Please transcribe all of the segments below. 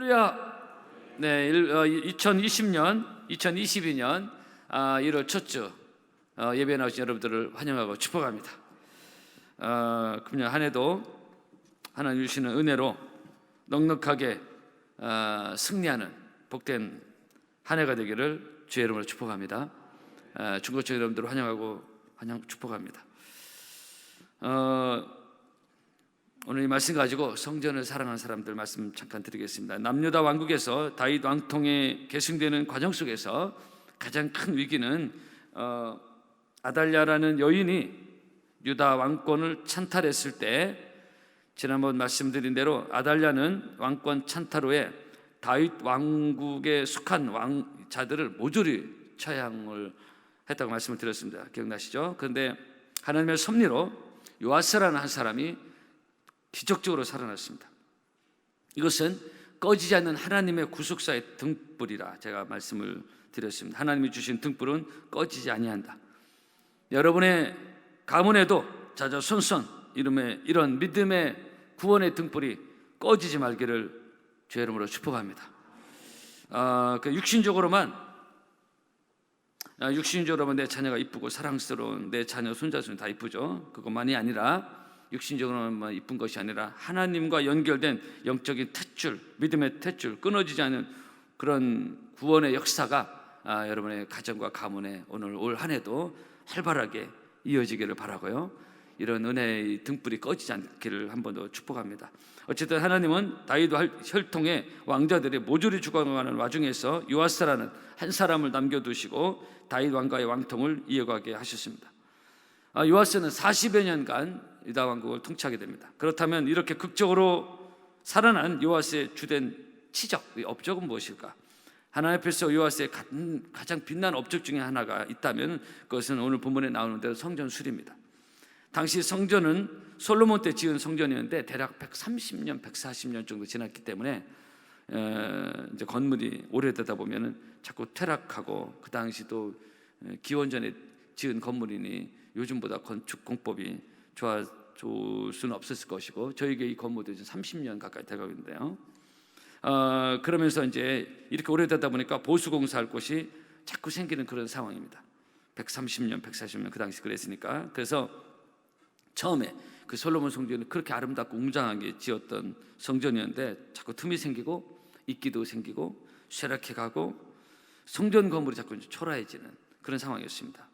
할렐루야. 네, 2022년 1월 첫 주 예배에 나오신 여러분들을 환영하고 축복합니다. 금년 한 해도 하나님 주시는 은혜로 넉넉하게 승리하는 복된 한 해가 되기를 주의 이름으로 축복합니다. 중고청 여러분들을 환영하고 축복합니다. 오늘 이 말씀 가지고 성전을 사랑하는 사람들 말씀 잠깐 드리겠습니다. 남유다 왕국에서 다윗 왕통에 계승되는 과정 속에서 가장 큰 위기는 아달랴라는 여인이 유다 왕권을 찬탈했을 때, 지난번 말씀드린 대로 아달랴는 왕권 찬탈 후에 다윗 왕국에 속한 왕자들을 모조리 처형을 했다고 말씀을 드렸습니다. 기억나시죠? 그런데 하나님의 섭리로 요아스라는 한 사람이 기적적으로 살아났습니다. 이것은 꺼지지 않는 하나님의 구속사의 등불이라 제가 말씀을 드렸습니다. 하나님이 주신 등불은 꺼지지 아니한다. 여러분의 가문에도 자자손손 이런 믿음의 구원의 등불이 꺼지지 말기를 주의 이름으로 축복합니다. 육신적으로만 내 자녀가 이쁘고 사랑스러운 내 자녀 손자손이 다 이쁘죠. 그것만이 아니라 육신적으로만 이쁜 것이 아니라 하나님과 연결된 영적인 탯줄, 믿음의 탯줄, 끊어지지 않는 그런 구원의 역사가 여러분의 가정과 가문에 오늘 올 한 해도 활발하게 이어지기를 바라고요. 이런 은혜의 등불이 꺼지지 않기를 한 번 더 축복합니다. 어쨌든 하나님은 다윗 혈통의 왕자들이 모조리 죽어가는 와중에서 요아스라는 한 사람을 남겨두시고 다윗 왕가의 왕통을 이어가게 하셨습니다. 요아스는 40여 년간 유다 왕국을 통치하게 됩니다. 그렇다면 이렇게 극적으로 살아난 요아스의 주된 치적, 업적은 무엇일까? 하나님 앞에서 요아스의 가장 빛난 업적 중에 하나가 있다면 그것은 오늘 본문에 나오는 대로 성전 수리입니다. 당시 성전은 솔로몬 때 지은 성전이었는데 대략 130년, 140년 정도 지났기 때문에 이제 건물이 오래되다 보면은 자꾸 퇴락하고, 그 당시도 기원전에 지은 건물이니 요즘보다 건축 공법이 좋을 수는 없었을 것이고, 저에게 이 건물도 이제 30년 가까이 돼가고 있는데요. 그러면서 이제 이렇게 오래되다 보니까 보수공사할 곳이 자꾸 생기는 그런 상황입니다. 130년, 140년 그 당시 그랬으니까. 그래서 처음에 그 솔로몬 성전이 그렇게 아름답고 웅장하게 지었던 성전이었는데 자꾸 틈이 생기고 이끼도 생기고 쇠락해가고 성전 건물이 자꾸 초라해지는 그런 상황이었습니다.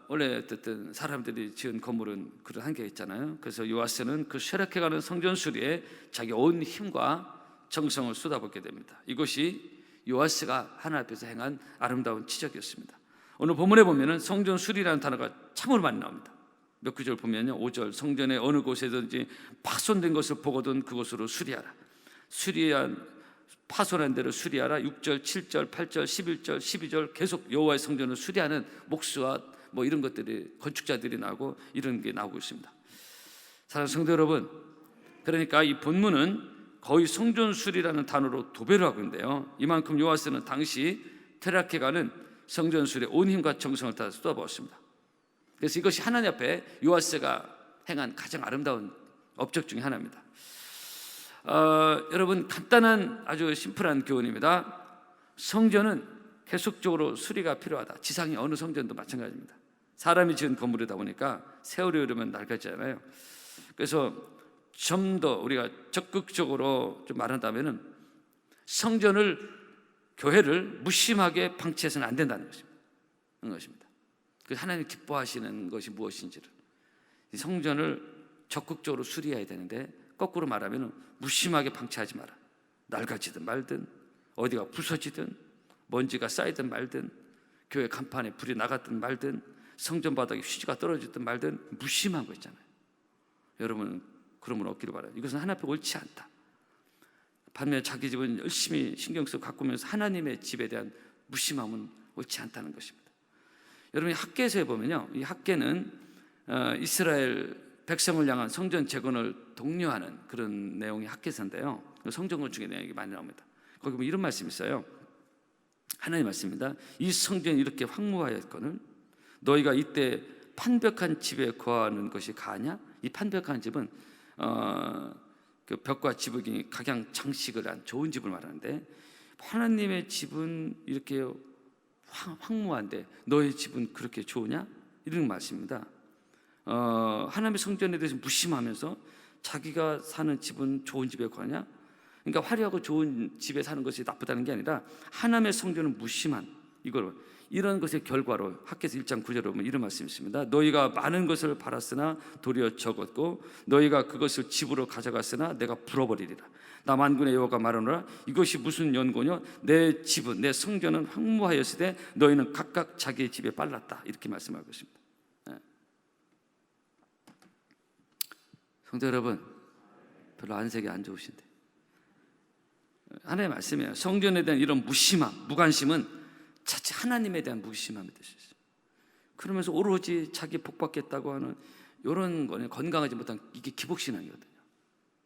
원래 어쨌든 사람들이 지은 건물은 그런 한계가 있잖아요. 그래서 요아스는 그 쇠락해가는 성전 수리에 자기 온 힘과 정성을 쏟아붓게 됩니다. 이것이 요아스가 하나님 앞에서 행한 아름다운 치적이었습니다. 오늘 본문에 보면은 성전 수리라는 단어가 참으로 많이 나옵니다. 몇 구절 보면요, 5절 성전의 어느 곳에든지 파손된 것을 보거든 그곳으로 수리하라. 파손한 대로 수리하라. 6절, 7절, 8절, 11절, 12절 계속 여호와의 성전을 수리하는 목수와 뭐 이런 것들이, 건축자들이 나오고 이런 게 나오고 있습니다. 사랑하는 성도 여러분, 그러니까 이 본문은 거의 성전 수리라는 단어로 도배를 하고 있는데요, 이만큼 요아스는 당시 퇴락해가는 성전 수리에 온 힘과 정성을 다 쏟아부었습니다. 그래서 이것이 하나님 앞에 요아스가 행한 가장 아름다운 업적 중에 하나입니다. 여러분, 간단한 아주 심플한 교훈입니다. 성전은 계속적으로 수리가 필요하다. 지상의 어느 성전도 마찬가지입니다. 사람이 지은 건물이다 보니까 세월이 흐르면 낡아지잖아요. 그래서 좀 더 우리가 적극적으로 좀 말한다면은 성전을, 교회를 무심하게 방치해서는 안 된다는 것입니다. 하나님 기뻐하시는 것이 무엇인지를, 이 성전을 적극적으로 수리해야 되는데 거꾸로 말하면 무심하게 방치하지 마라. 낡아지든 말든, 어디가 부서지든, 먼지가 쌓이든 말든, 교회 간판에 불이 나갔든 말든, 성전 바닥에 휴지가 떨어지든 말든 무심한 거 있잖아요. 여러분, 그런 분 없기를 바라요. 이것은 하나님 앞에 옳지 않다. 반면에 자기 집은 열심히 신경 쓰고 가꾸면서 하나님의 집에 대한 무심함은 옳지 않다는 것입니다. 여러분이 학개에서 보면요, 이 학개는 이스라엘 백성을 향한 성전 재건을 독려하는 그런 내용이 학개서인데요, 성전 건축의 내용이 많이 나옵니다. 거기 보면 이런 말씀이 있어요. 하나님 말씀입니다. 이 성전이 이렇게 황무하였거늘 너희가 이때 판벽한 집에 거하는 것이 가하냐? 이 판벽한 집은 그 벽과 지붕이 각양 장식을 한 좋은 집을 말하는데, 하나님의 집은 이렇게 황무한데 너의 집은 그렇게 좋으냐? 이런 말씀입니다. 하나님의 성전에 대해서 무심하면서 자기가 사는 집은 좋은 집에 거냐? 그러니까 화려하고 좋은 집에 사는 것이 나쁘다는 게 아니라 하나님의 성전은 무심한, 이런 것의 결과로 학개서 1장 9절에 보면 이런 말씀이 있습니다. 너희가 많은 것을 팔았으나 도리어 적었고 너희가 그것을 집으로 가져갔으나 내가 불어버리리라. 나 만군의 여호와가 말하노라. 이것이 무슨 연고냐? 내 집은, 내 성전은 황무하였으되 너희는 각각 자기의 집에 빨랐다. 이렇게 말씀하고 있습니다. 성도 여러분, 별로 안색이 안 좋으신데 하나님의 말씀이에요. 성전에 대한 이런 무심함, 무관심은 자칫 하나님에 대한 무심함이 될 수 있어요. 그러면서 오로지 자기 복받겠다고 하는 이런 거는 건강하지 못한, 이게 기복신앙이거든요.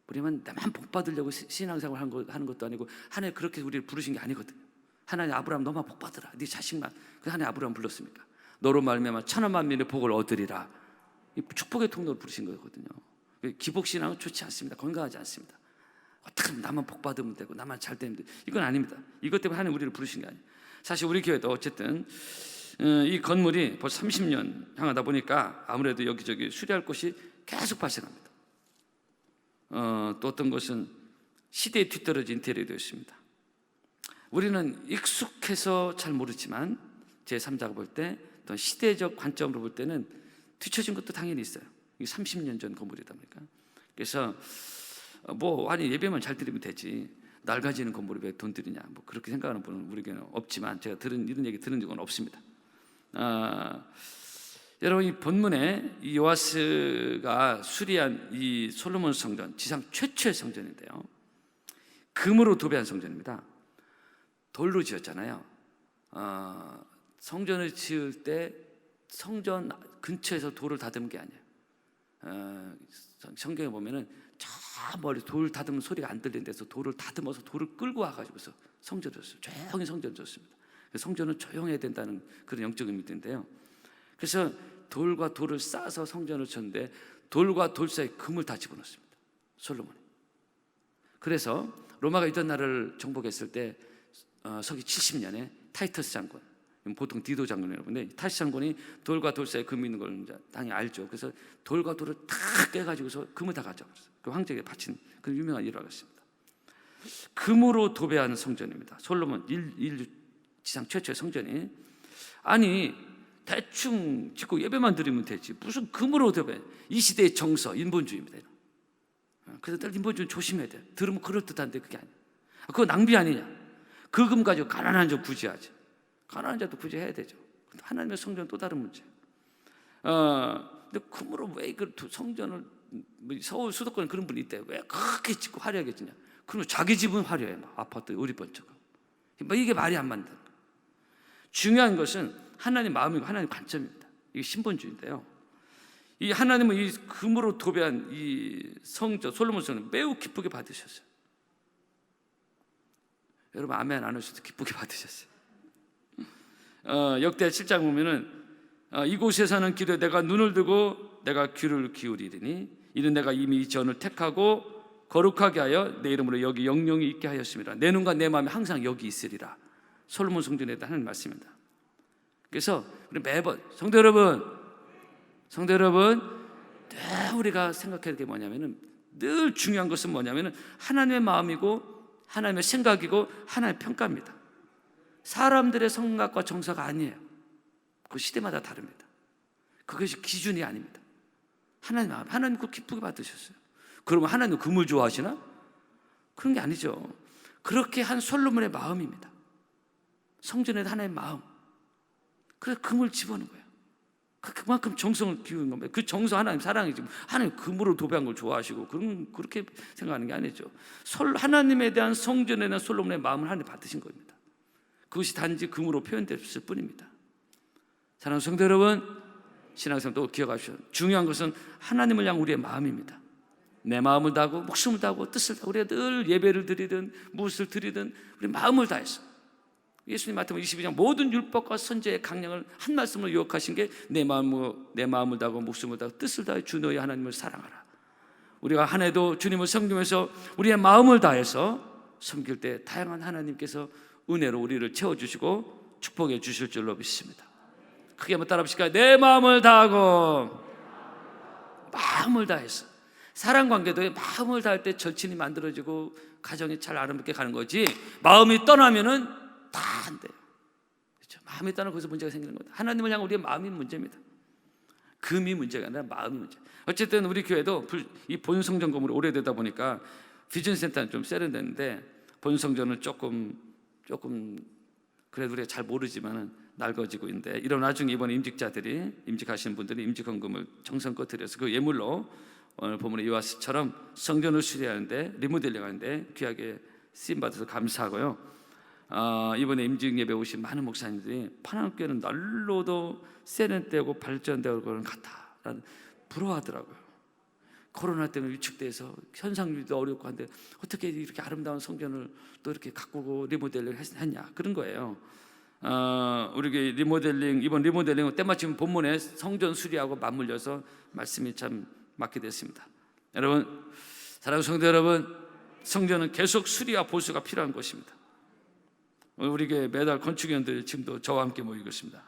우리만 나만 복받으려고 신앙생활 하는 것도 아니고 하나님 그렇게 우리를 부르신 게 아니거든요. 하나님 아브라함 너만 복받으라, 네 자식만. 그 하나님 아브라함 불렀습니까? 너로 말미암아 천하 만민의 복을 얻으리라. 이 축복의 통로를 부르신 거거든요. 기복신앙은 좋지 않습니다. 건강하지 않습니다. 어떻게 하면 나만 복받으면 되고 나만 잘 되면 되고, 이건 아닙니다. 이것 때문에 하나님 우리를 부르신 게 아니에요. 사실 우리 교회도 어쨌든 이 건물이 벌써 30년 향하다 보니까 아무래도 여기저기 수리할 곳이 계속 발생합니다. 또 어떤 것은 시대에 뒤떨어진 인테리어도 있습니다. 우리는 익숙해서 잘 모르지만 제3자가 볼 때, 또 시대적 관점으로 볼 때는 뒤처진 것도 당연히 있어요. 이게 30년 전 건물이다 보니까. 그래서 아니 예배만 잘 드리면 되지, 낡아지는 건물에 왜 돈 들이냐, 그렇게 생각하는 분은 우리에게는 없지만, 제가 이런 얘기 들은 적은 없습니다. 여러분, 이 본문에 이 요아스가 수리한 이 솔로몬 성전, 지상 최초의 성전인데요, 금으로 도배한 성전입니다. 돌로 지었잖아요. 성전을 지을 때 성전 근처에서 돌을 다듬은 게 아니에요. 성경에 보면은 저 멀리 돌 다듬는 소리가 안 들리는 데서 돌을 다듬어서 돌을 끌고 와가지고서 성전을 줬어요. 조용히 성전을 줬습니다. 성전은 조용해야 된다는 그런 영적 의미인데요. 그래서 돌과 돌을 싸서 성전을 쳤는데 돌과 돌 사이에 금을 다 집어넣습니다, 솔로몬이. 그래서 로마가 이전 나라를 정복했을 때 서기 70년에 타이터스 장군, 보통 디도 장군이라고 하는데, 타이터스 장군이 돌과 돌 사이에 금이 있는 걸 당연히 알죠. 그래서 돌과 돌을 다 깨가지고서 금을 다 가져왔어요. 그 황제에게 바친 그런 유명한 일화가 있습니다. 금으로 도배하는 성전입니다. 솔로몬 인류 지상 최초의 성전이. 아니 대충 짓고 예배만 드리면 되지 무슨 금으로 도배. 이 시대의 정서 인본주의입니다. 그래서 늘 인본주의 조심해야 돼요. 들으면 그럴듯한데 그게 아니에요. 그거 낭비 아니냐. 그 금 가지고 가난한 자 구제하지. 가난한 자도 구제해야 되죠. 하나님의 성전은 또 다른 문제예요. 근데 금으로 왜 그 성전을, 서울 수도권에 그런 분이 있대요. 왜 그렇게 짓고 화려하게 짓냐. 그러면 자기 집은 화려해, 아파트 의리번쩍. 이게 말이 안 맞는다. 중요한 것은 하나님 마음이고 하나님 관점입니다. 이게 신본주의인데요, 이 하나님은 이 금으로 도배한 이 성전, 솔로몬 성전 매우 기쁘게 받으셨어요. 여러분 아멘 안 하셔도 기쁘게 받으셨어요. 역대 7장 보면은 이곳에서는 기도에 내가 눈을 뜨고 내가 귀를 기울이리니 이는 내가 이미 이 전을 택하고 거룩하게 하여 내 이름으로 여기 영영이 있게 하였습니다. 내 눈과 내 마음이 항상 여기 있으리라. 솔로몬 성전에 대한 하나님 말씀입니다. 그래서 우리 매번 성도 여러분 늘 우리가 생각해야 될 게 뭐냐면은, 늘 중요한 것은 뭐냐면은 하나님의 마음이고 하나님의 생각이고 하나님의 평가입니다. 사람들의 생각과 정서가 아니에요. 그 시대마다 다릅니다. 그것이 기준이 아닙니다. 하나님 마음, 하나님 그걸 기쁘게 받으셨어요. 그러면 하나님 금을 좋아하시나? 그런 게 아니죠. 그렇게 한 솔로몬의 마음입니다. 성전에 하나님의 마음. 그래서 금을 집어넣은 거예요. 그만큼 정성을 기울인 겁니다. 그 정성 하나님 사랑이지. 하나님 금으로 도배한 걸 좋아하시고 그렇게 생각하는 게 아니죠. 하나님에 대한 성전에 대한 솔로몬의 마음을 하나님 받으신 겁니다. 그것이 단지 금으로 표현됐을 뿐입니다. 사랑하는 성도 여러분, 신앙생활도 기억하십시오. 중요한 것은 하나님을 향한 우리의 마음입니다. 내 마음을 다하고 목숨을 다하고 뜻을 다하고, 우리가 늘 예배를 드리든 무엇을 드리든 우리 마음을 다해서, 예수님 마태복음 22장 모든 율법과 선지의 강령을 한 말씀으로 요약하신 게 내 마음을 다하고 목숨을 다하고 뜻을 다해 주 너희 하나님을 사랑하라. 우리가 한 해도 주님을 섬기면서 우리의 마음을 다해서 섬길 때 다양한 하나님께서 은혜로 우리를 채워주시고 축복해 주실 줄로 믿습니다. 크게 한번 따라 합시다. 내 마음을 다하고, 마음을 다해서. 사랑관계도 마음을 다할 때 절친이 만들어지고 가정이 잘 아름답게 가는 거지, 마음이 떠나면은 다 안 돼요. 그렇죠? 마음이 떠나면 거기서 문제가 생기는 거다. 하나님을 향한 우리의 마음이 문제입니다. 금이 문제가 아니라 마음이 문제. 어쨌든 우리 교회도 이 본성전 건물이 오래되다 보니까 비전센터는 좀 세련됐는데 본성전은 조금 그래도 우리가 잘 모르지만은 낡아지고 있는데, 이런 와중에 이번에 임직하시는 분들이 임직헌금을 정성껏 드려서 그 예물로 오늘 본문의 요아스처럼 성전을 수리하는데, 리모델링하는데 귀하게 쓰임 받아서 감사하고요. 이번에 임직 예배 오신 많은 목사님들이 파남교회는 날로도 세련되고 발전되고 그런 것 같다라는 부러워하더라고요. 코로나 때문에 위축돼서 현상유지도 어렵고 한데 어떻게 이렇게 아름다운 성전을 또 이렇게 가꾸고 리모델링 했냐, 그런 거예요. 우리 이번 리모델링은 때마침 본문에 성전 수리하고 맞물려서 말씀이 참 맞게 됐습니다. 여러분, 사랑하는 성도 여러분, 성전은 계속 수리와 보수가 필요한 것입니다. 우리 교회 매달 건축위원들 지금도 저와 함께 모이고 있습니다.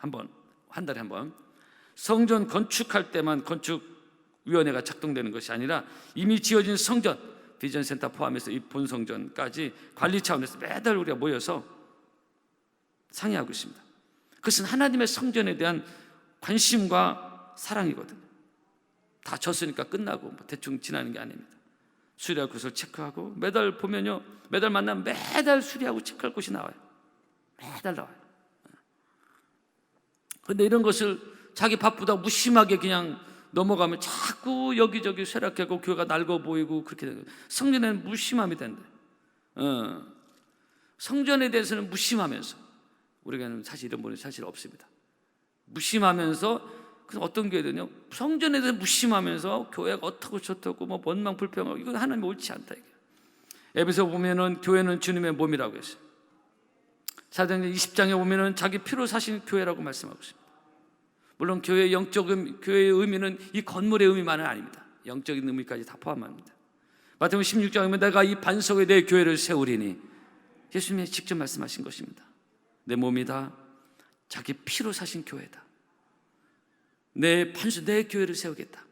한 달에 한 번 성전 건축할 때만 건축위원회가 작동되는 것이 아니라 이미 지어진 성전, 비전센터 포함해서 이 본성전까지 관리 차원에서 매달 우리가 모여서 상의하고 있습니다. 그것은 하나님의 성전에 대한 관심과 사랑이거든요. 다 졌으니까 끝나고 대충 지나는 게 아닙니다. 수리할 것을 체크하고, 매달 보면요, 매달 만나면 매달 수리하고 체크할 것이 나와요. 매달 나와요. 그런데 이런 것을 자기 바쁘다 무심하게 그냥 넘어가면 자꾸 여기저기 쇠락하고 교회가 낡아 보이고 그렇게 되는 거예요. 성전에는 무심함이 된대. 성전에 대해서는 무심하면서, 우리가 사실 이런 분이 사실 없습니다. 무심하면서, 그래서 어떤 교회들은요, 성전에 대해서 무심하면서 교회가 어떻고 저떻고 뭐 원망 불평하고, 이건 하나님 옳지 않다 이게. 에베소 보면은 교회는 주님의 몸이라고 했어요. 사도행전 20장에 보면은 자기 피로 사신 교회라고 말씀하고 있습니다. 물론 교회의 교회의 의미는 이 건물의 의미만은 아닙니다. 영적인 의미까지 다 포함합니다. 마태복음 16장에 보면 내가 이 반석에 내 교회를 세우리니, 예수님이 직접 말씀하신 것입니다. 내 몸이다, 자기 피로 사신 교회다, 내 교회를 세우겠다.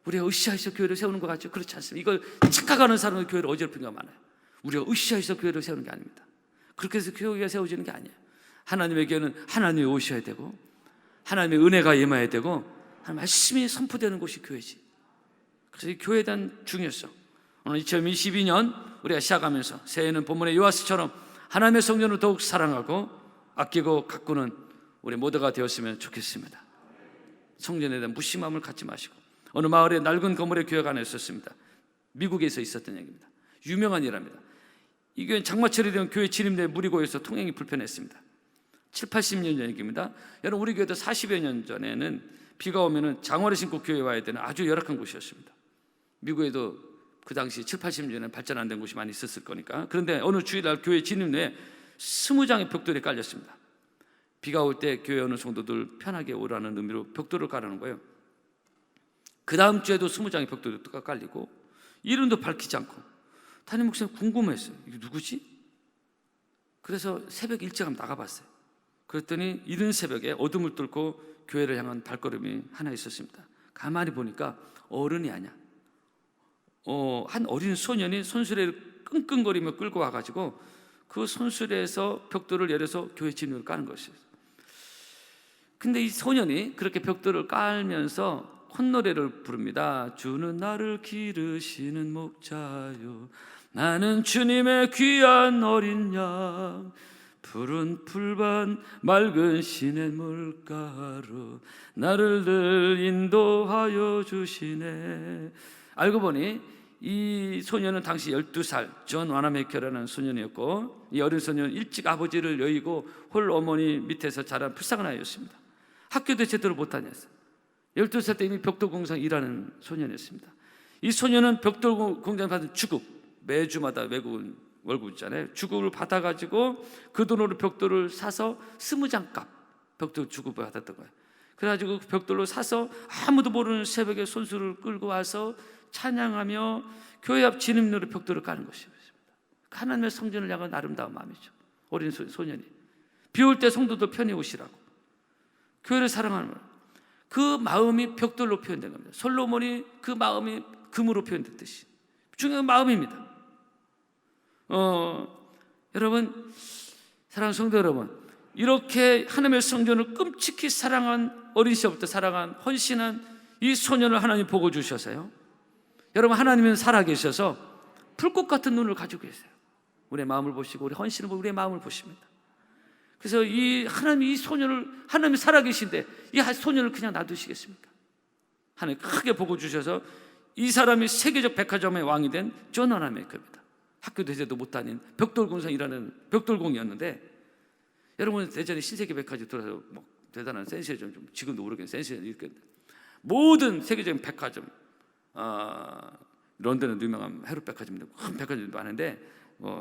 우리가 으쌰해서 교회를 세우는 것 같죠? 그렇지 않습니다. 이걸 착각하는 사람은 교회를 어지럽힌 게 많아요. 우리가 으쌰해서 교회를 세우는 게 아닙니다. 그렇게 해서 교회가 세워지는 게 아니에요. 하나님의 교회는 하나님이 오셔야 되고, 하나님의 은혜가 임해야 되고, 하나님 말씀이 선포되는 곳이 교회지. 그래서 이 교회에 대한 중요성, 오늘 2022년 우리가 시작하면서 새해는 본문의 요아스처럼 하나님의 성전을 더욱 사랑하고 아끼고 가꾸는 우리 모두가 되었으면 좋겠습니다. 성전에 대한 무심함을 갖지 마시고. 어느 마을에 낡은 건물의 교회가 하나 있었습니다. 미국에서 있었던 얘기입니다. 유명한 일합니다. 이 교회는 장마철이 되면 교회 진입로에 물이 고여서 통행이 불편했습니다. 7, 80년 전 얘기입니다. 여러분, 우리 교회도 40여 년 전에는 비가 오면 장화를 신고 교회에 와야 되는 아주 열악한 곳이었습니다. 미국에도 그 당시 7, 80년 전에 발전 안 된 곳이 많이 있었을 거니까. 그런데 어느 주일날 교회 진입로에 20장의 벽돌이 깔렸습니다. 비가 올 때 교회 오는 성도들 편하게 오라는 의미로 벽돌을 깔아놓은 거예요. 그 다음 주에도 20장의 벽돌이 깔리고 이름도 밝히지 않고, 담임 목사님 궁금했어요. 이게 누구지? 그래서 새벽 일찍 한번 나가봤어요. 그랬더니 이른 새벽에 어둠을 뚫고 교회를 향한 발걸음이 하나 있었습니다. 가만히 보니까 어른이 아니야. 한 어린 소년이 손수레를 끙끙거리며 끌고 와가지고 그 손수레에서 벽돌을 내려서 교회 진입을 까는 것이었어요. 근데 이 소년이 그렇게 벽돌을 깔면서 콧노래를 부릅니다. 주는 나를 기르시는 목자요, 나는 주님의 귀한 어린 양, 푸른 풀밭 맑은 시냇물가로 나를 늘 인도하여 주시네. 알고 보니 이 소년은 당시 12살 존 와나메커라는 소년이었고, 이 어린 소년은 일찍 아버지를 여의고 홀 어머니 밑에서 자란 불쌍한 아이였습니다. 학교도 제대로 못 다녔어요. 12살 때 이미 벽돌 공장 일하는 소년이었습니다. 이 소년은 벽돌 공장 받은 주급, 매주마다 외국은 월급 있잖아요. 주급을 받아가지고 그 돈으로 벽돌을 사서 20장값 벽돌 주급을 받았던 거예요. 그래가지고 벽돌로 사서 아무도 모르는 새벽에 손수를 끌고 와서 찬양하며 교회 앞 진입로로 벽돌을 까는 것입니다. 하나님의 성전을 향한 아름다운 마음이죠. 어린 소년이 비 올 때 성도들 편히 오시라고 교회를 사랑하는 그 마음이 벽돌로 표현된 겁니다. 솔로몬이 그 마음이 금으로 표현됐듯이 중요한 마음입니다. 여러분, 사랑하는 성도 여러분, 이렇게 하나님의 성전을 끔찍히 사랑한, 어린 시절부터 사랑한, 헌신한 이 소년을 하나님 보고 주셔서요, 여러분, 하나님은 살아계셔서 불꽃 같은 눈을 가지고 계세요. 우리의 마음을 보시고 우리 헌신을 보고 우리의 마음을 보십니다. 그래서 이 하나님이 이 소년을, 하나님이 살아계신데 이 소년을 그냥 놔두시겠습니까? 하나님 크게 보고 주셔서 이 사람이 세계적 백화점의 왕이 된 존 와나메이커입니다. 학교 대제도 못 다닌 벽돌공상이라는 벽돌공이었는데, 여러분 대전에 신세계 백화점 들어서 뭐 대단한 센세이션, 좀 지금도 모르겠는 센세이션, 이렇게 모든 세계적인 백화점, 런던은 유명한 헤롯 백화점인데 큰 백화점도 많은데,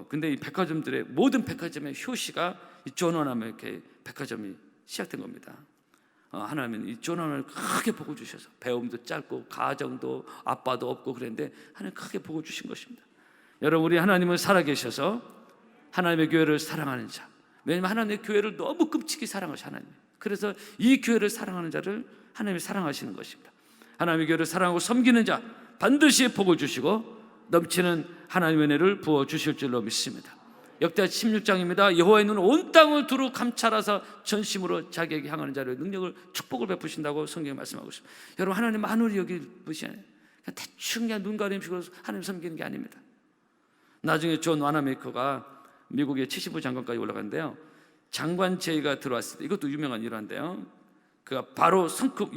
근데 이 백화점들의 모든 백화점의 효시가 이 존 와나메이커의 백화점이 시작된 겁니다. 하나님은 이 존 와나메이커를 크게 보고 주셔서, 배움도 짧고 가정도 아빠도 없고 그랬는데 하나님 크게 보고 주신 것입니다. 여러분, 우리 하나님은 살아계셔서 하나님의 교회를 사랑하는 자, 왜냐하면 하나님의 교회를 너무 끔찍이 사랑하시 하나님, 그래서 이 교회를 사랑하는 자를 하나님이 사랑하시는 것입니다. 하나님의 교회를 사랑하고 섬기는 자 반드시 복을 주시고 넘치는 하나님의 은혜를 부어 주실 줄로 믿습니다. 역대하 16장입니다. 여호와의 눈은 온 땅을 두루 감찰하사 전심으로 자기에게 향하는 자를 능력을, 축복을 베푸신다고 성경에 말씀하고 있습니다. 여러분, 하나님 만물이 여기 보시잖아요. 그냥 대충 그냥 눈 가림식으로 하나님 섬기는 게 아닙니다. 나중에 존 와나메이커가 미국의 70부 장관까지 올라갔는데요, 장관 제의가 들어왔을 때, 이것도 유명한 일화인데요, 그가 바로 성급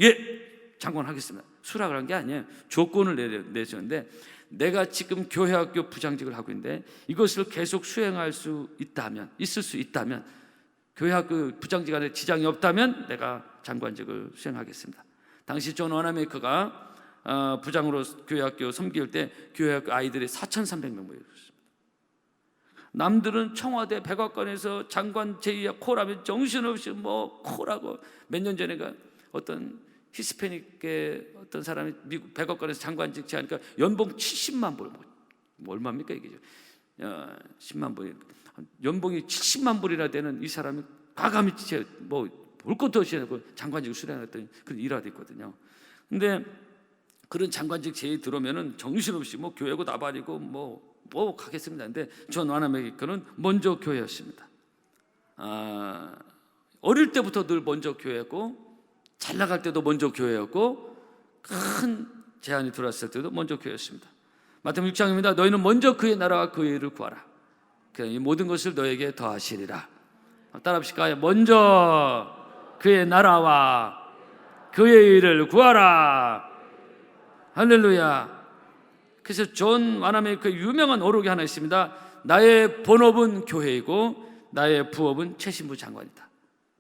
장관 하겠습니다, 수락을 한 게 아니에요. 조건을 내셨는데, 내가 지금 교회학교 부장직을 하고 있는데 이것을 계속 수행할 수 있다면, 있을 수 있다면, 교회학교 부장직 안에 지장이 없다면 내가 장관직을 수행하겠습니다. 당시 존 와나메이커가 부장으로 교회학교 섬길 때 교회학교 아이들이 4,300명 모였습니다. 남들은 청와대 백악관에서 장관 제의야 콜하면 정신없이 뭐 콜하고, 몇 년 전에가 어떤 히스패닉의 어떤 사람이 미국 백악관에서 장관직 제하니까 연봉 70만 불, 뭐 얼마입니까 이게? 10만 불, 연봉이 70만 불이나 되는 이 사람이 과감히 뭐 볼 것도 없이 장관직을 수행했더니 그런 일화도 있거든요. 근데 그런 장관직 제의 들어오면은 정신없이 뭐 교회고 나발이고 뭐 가겠습니다. 근데 존 와나메이커는 먼저 교회였습니다. 어릴 때부터 늘 먼저 교회였고, 잘 나갈 때도 먼저 교회였고, 큰 제안이 들어왔을 때도 먼저 교회였습니다. 마태복음 6장입니다. 너희는 먼저 그의 나라와 그의 의를 구하라. 이 모든 것을 너에게 더하시리라. 따라합시다. 먼저 그의 나라와 그의 의를 구하라. 할렐루야. 그래서 존 와나메이커의 유명한 어록이 하나 있습니다. 나의 본업은 교회이고 나의 부업은 최신부 장관이다,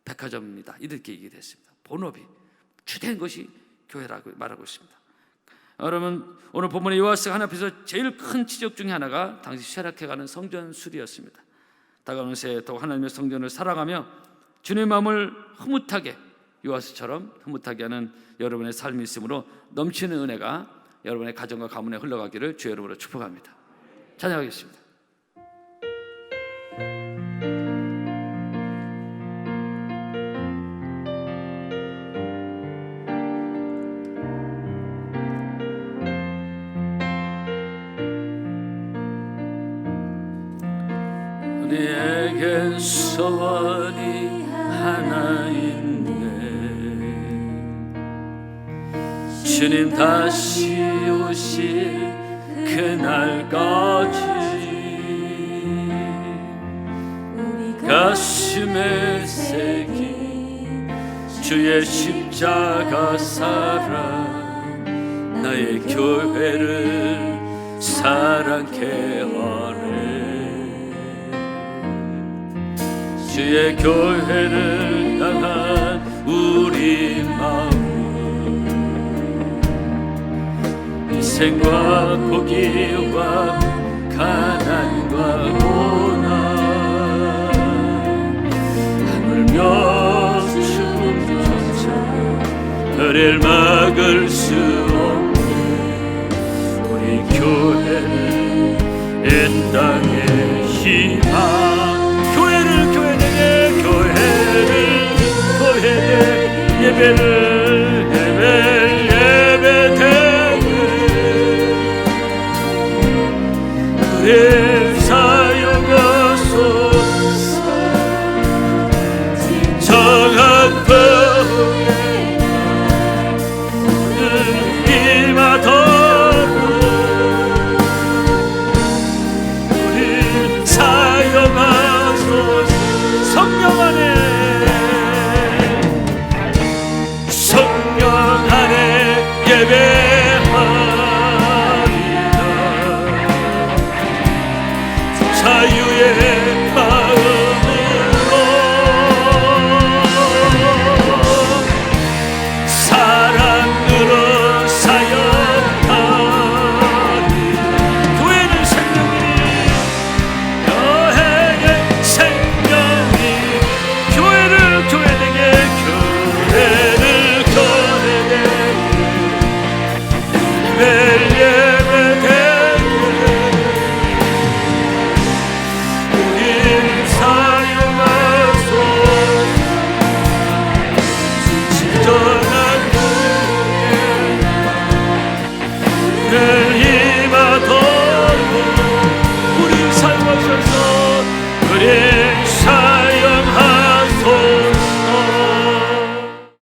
백화점입니다. 이렇게 얘기했습니다. 본업이 주된 것이 교회라고 말하고 있습니다. 여러분, 오늘 본문의 요하스가 하나 앞에서 제일 큰 지적 중에 하나가 당시 쇠락해가는 성전 수리였습니다. 다가오는 새해 더 하나님의 성전을 사랑하며 주님의 마음을 흐뭇하게, 요하스처럼 흐뭇하게 하는 여러분의 삶이 있으므로 넘치는 은혜가 여러분의 가정과 가문에 흘러가기를 주의 이름으로 축복합니다. 찬양하겠습니다. 우리에겐 소원이 하나 있네. 주님 다시 오실 그날까지 가슴에 새긴 주의 십자가 사랑, 나의 교회를 사랑케 하네. 주의 교회를 향한 우리 마음, 희생과 포기와 가난과 고난, 하물며 죽음조차 너를 막을 수 없네. 희망. 교회를 교회되게, 교회를 교회되 예배를 예배되게 그의 사용하소서. 정한 법에 임하도록 우리 사용하소서. 성령 안에 성령 안에 예배하리라. 자유의 마음으로 사랑으로 사역하리. 교회는 생명이니 여행의 생명이. 교회를 교회되게, 교회를 교회되게